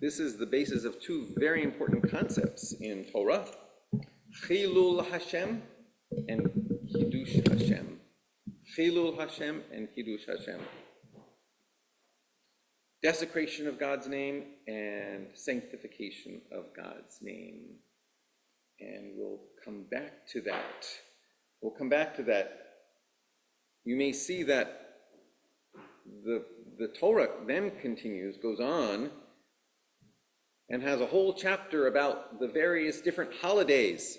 this is the basis of two very important concepts in Torah: Chilul Hashem and Kiddush Hashem. Chilul Hashem and Kiddush Hashem. Desecration of God's name and sanctification of God's name. And we'll come back to that. We'll come back to that. You may see that the Torah then continues, goes on, and has a whole chapter about the various different holidays,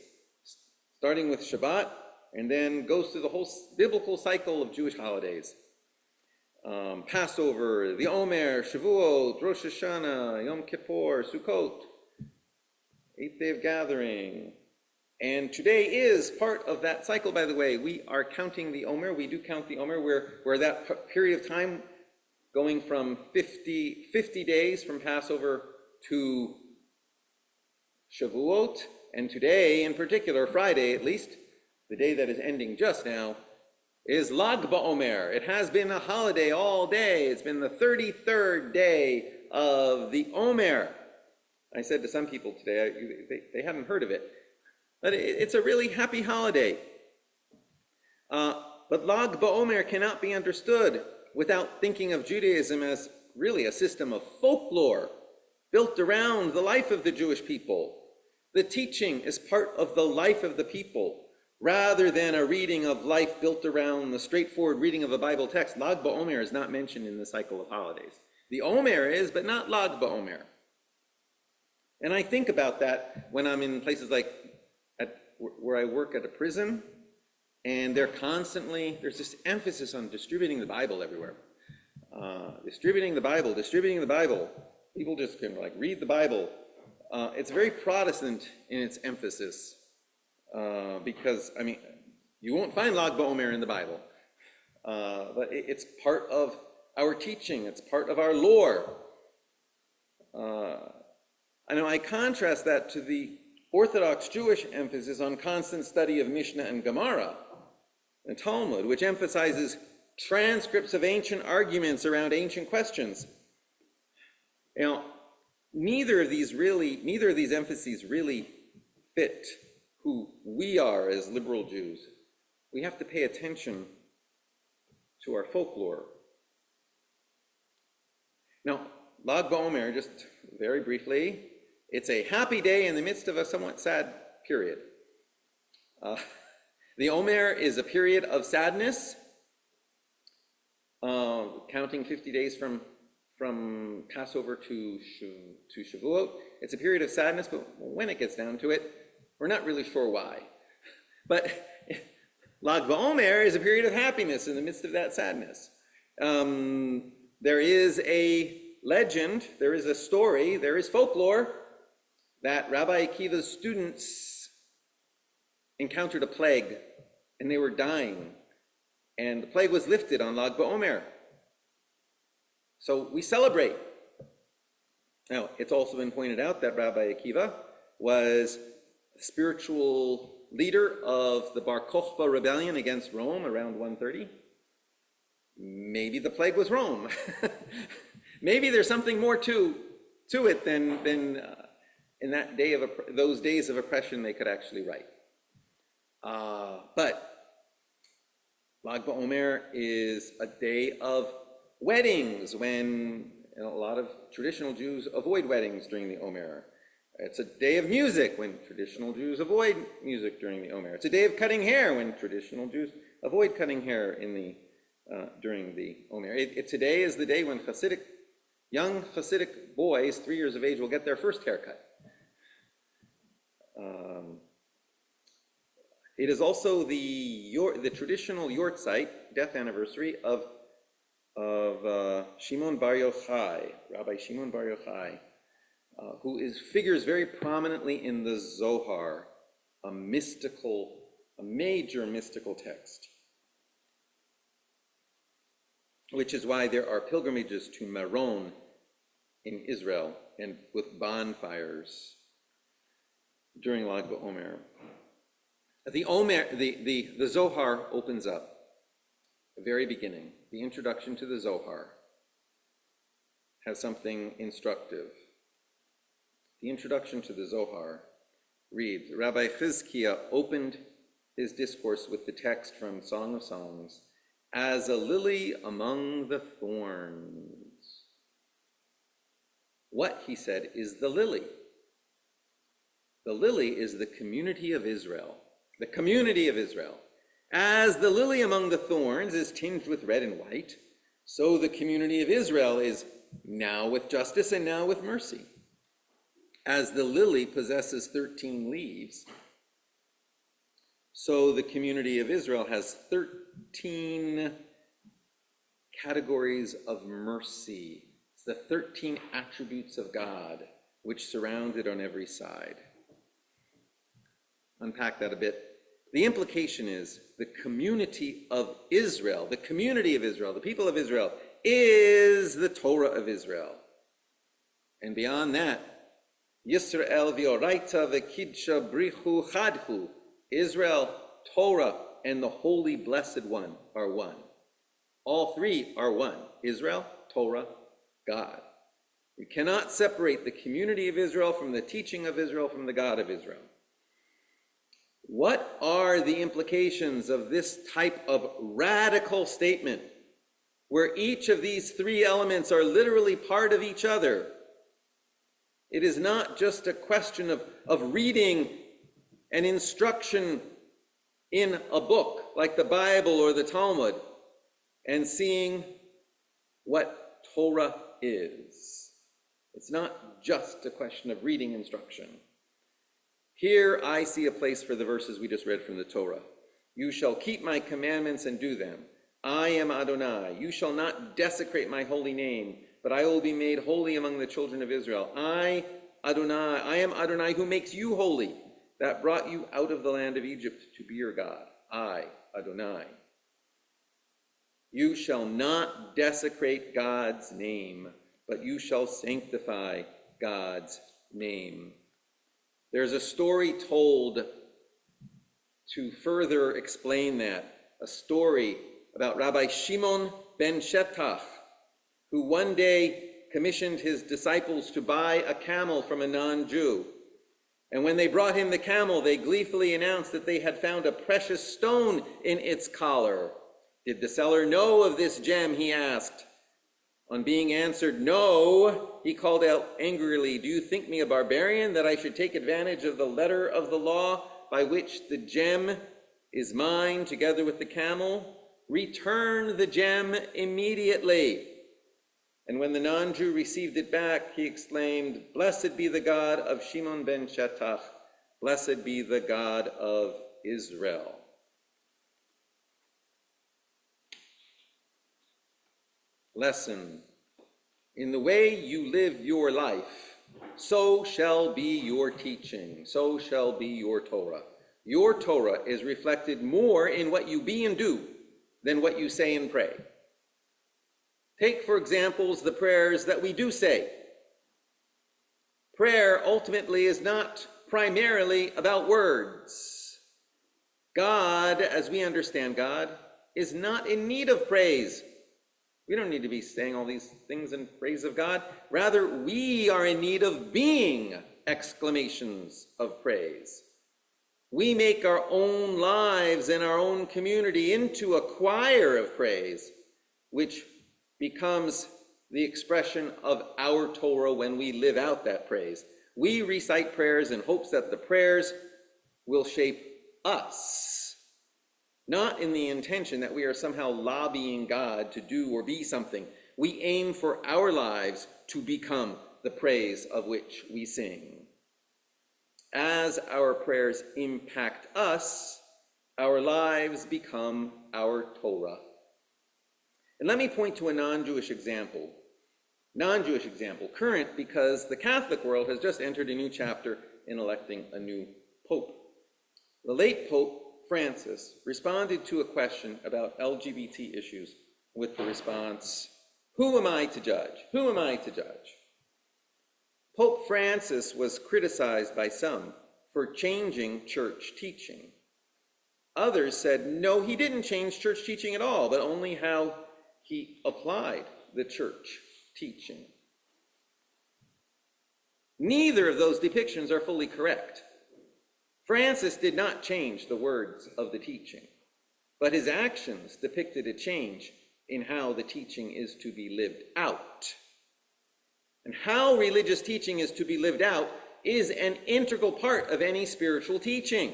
starting with Shabbat, and then goes through the whole biblical cycle of Jewish holidays. Passover, the Omer, Shavuot, Rosh Hashanah, Yom Kippur, Sukkot, 8th day of gathering. And today is part of that cycle, by the way. We are counting the Omer. We do count the Omer, where that period of time going from 50 days from Passover to Shavuot, and today in particular, Friday at least, the day that is ending just now, is Lag BaOmer. It has been a holiday all day. It's been the 33rd day of the Omer. I said to some people today, they hadn't heard of it, but it's a really happy holiday. But Lag BaOmer cannot be understood without thinking of Judaism as really a system of folklore built around the life of the Jewish people. The teaching is part of the life of the people, rather than a reading of life built around the straightforward reading of a Bible text. Lag BaOmer is not mentioned in the cycle of holidays. The Omer is, but not Lag BaOmer. And I think about that when I'm in places like where I work at a prison, and there's this emphasis on distributing the Bible everywhere. Distributing the Bible. People just can read the Bible. It's very Protestant in its emphasis. Because, you won't find Lag BaOmer in the Bible, but it's part of our teaching. It's part of our lore. I contrast that to the Orthodox Jewish emphasis on constant study of Mishnah and Gemara and Talmud, which emphasizes transcripts of ancient arguments around ancient questions. Neither of these emphases really fit who we are as liberal Jews. We have to pay attention to our folklore. Now, Lag BaOmer, just very briefly, it's a happy day in the midst of a somewhat sad period. The Omer is a period of sadness, counting 50 days from Passover to Shavuot. It's a period of sadness, but when it gets down to it, we're not really sure why. But Lag BaOmer is a period of happiness in the midst of that sadness. There is a legend, there is a story, there is folklore that Rabbi Akiva's students encountered a plague and they were dying. And the plague was lifted on Lag BaOmer. So we celebrate. Now, it's also been pointed out that Rabbi Akiva was the spiritual leader of the Bar Kokhba rebellion against Rome around 130. Maybe the plague was Rome. Maybe there's something more to it than in that day of those days of oppression they could actually write. But Lag BaOmer is a day of weddings, when a lot of traditional Jews avoid weddings during the Omer. It's a day of music, when traditional Jews avoid music during the Omer. It's a day of cutting hair, when traditional Jews avoid cutting hair during the Omer. Today is the day when young Hasidic boys, 3 years of age, will get their first haircut. It is also the traditional Yortzeit, death anniversary of Shimon Bar Yochai, Rabbi Shimon Bar Yochai, who figures very prominently in the Zohar, a major mystical text, which is why there are pilgrimages to Meron in Israel, and with bonfires during Lag BaOmer. The Zohar opens up the very beginning. The introduction to the Zohar has something instructive. The introduction to the Zohar reads, Rabbi Chizkiah opened his discourse with the text from Song of Songs, as a lily among the thorns. What, he said, is the lily? The lily is the community of Israel. The community of Israel. As the lily among the thorns is tinged with red and white, so the community of Israel is now with justice and now with mercy. As the lily possesses 13 leaves, so the community of Israel has 13 categories of mercy. It's the 13 attributes of God which surround it on every side. Unpack that a bit. The implication is the community of Israel, the people of Israel, is the Torah of Israel. And beyond that, Yisrael v'oraita v'kidsha brichu chadhu, Israel, Torah, and the Holy Blessed One are one. All three are one. Israel, Torah, God. We cannot separate the community of Israel from the teaching of Israel from the God of Israel. What are the implications of this type of radical statement, where each of these three elements are literally part of each other? It is not just a question of reading an instruction in a book like the Bible or the Talmud and seeing what Torah is. It's not just a question of reading instruction. Here I see a place for the verses we just read from the Torah. You shall keep my commandments and do them. I am Adonai. You shall not desecrate my holy name, but I will be made holy among the children of Israel. I am Adonai who makes you holy, that brought you out of the land of Egypt to be your God. I, Adonai. You shall not desecrate God's name, but you shall sanctify God's name. There's a story told to further explain that, a story about Rabbi Shimon ben Shetach, who one day commissioned his disciples to buy a camel from a non-Jew. And when they brought him the camel, they gleefully announced that they had found a precious stone in its collar. Did the seller know of this gem, he asked. On being answered no, he called out angrily, do you think me a barbarian that I should take advantage of the letter of the law by which the gem is mine together with the camel? Return the gem immediately. And when the non-Jew received it back, he exclaimed, blessed be the God of Shimon ben Shetach, blessed be the God of Israel. Lesson. In the way you live your life, so shall be your teaching, so shall be your Torah. Your Torah is reflected more in what you be and do than what you say and pray. Take, for example, the prayers that we do say. Prayer ultimately is not primarily about words. God, as we understand God, is not in need of praise. We don't need to be saying all these things in praise of God. Rather, we are in need of being exclamations of praise. We make our own lives and our own community into a choir of praise, which becomes the expression of our Torah when we live out that praise. We recite prayers in hopes that the prayers will shape us, not in the intention that we are somehow lobbying God to do or be something. We aim for our lives to become the praise of which we sing. As our prayers impact us, our lives become our Torah. And let me point to a non-Jewish example, current because the Catholic world has just entered a new chapter in electing a new pope. The late Pope Francis responded to a question about LGBT issues with the response, who am I to judge? Who am I to judge? Pope Francis was criticized by some for changing church teaching. Others said, no, he didn't change church teaching at all, but only how he applied the church teaching. Neither of those depictions are fully correct. Francis did not change the words of the teaching, but his actions depicted a change in how the teaching is to be lived out. And how religious teaching is to be lived out is an integral part of any spiritual teaching.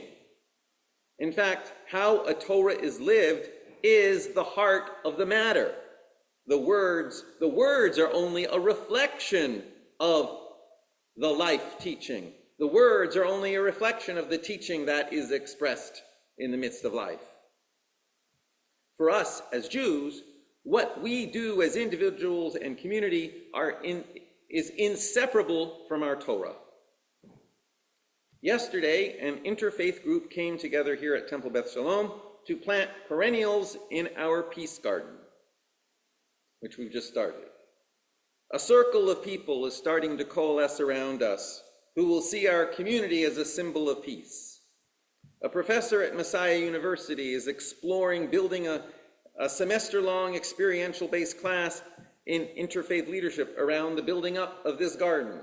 In fact, how a Torah is lived is the heart of the matter. The words are only a reflection of the life teaching. The words are only a reflection of the teaching that is expressed in the midst of life. For us as Jews, what we do as individuals and community is inseparable from our Torah. Yesterday, an interfaith group came together here at Temple Beth Shalom to plant perennials in our peace garden, which we've just started. A circle of people is starting to coalesce around us who will see our community as a symbol of peace. A professor at Messiah University is exploring building a semester-long experiential-based class in interfaith leadership around the building up of this garden.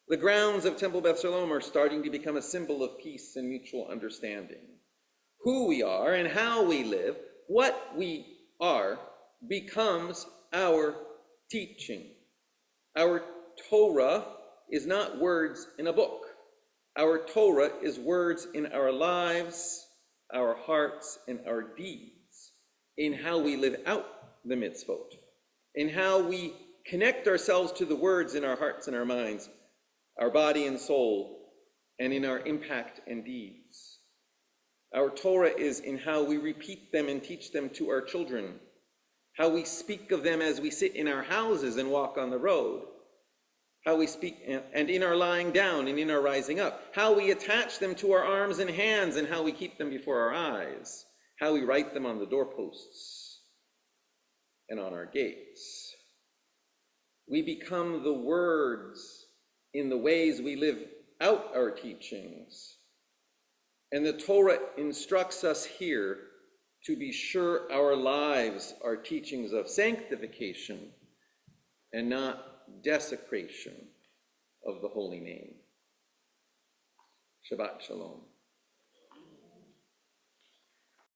The grounds of Temple Beth Shalom are starting to become a symbol of peace and mutual understanding. Who we are and how we live, what we are, becomes our teaching. Our Torah is not words in a book. Our Torah is words in our lives, our hearts, and our deeds, in how we live out the mitzvot, in how we connect ourselves to the words in our hearts and our minds, our body and soul, and in our impact and deeds. Our Torah is in how we repeat them and teach them to our children, how we speak of them as we sit in our houses and walk on the road, how we speak and in our lying down and in our rising up, how we attach them to our arms and hands and how we keep them before our eyes, how we write them on the doorposts and on our gates. We become the words in the ways we live out our teachings. And the Torah instructs us here to be sure our lives are teachings of sanctification and not desecration of the holy name. Shabbat Shalom.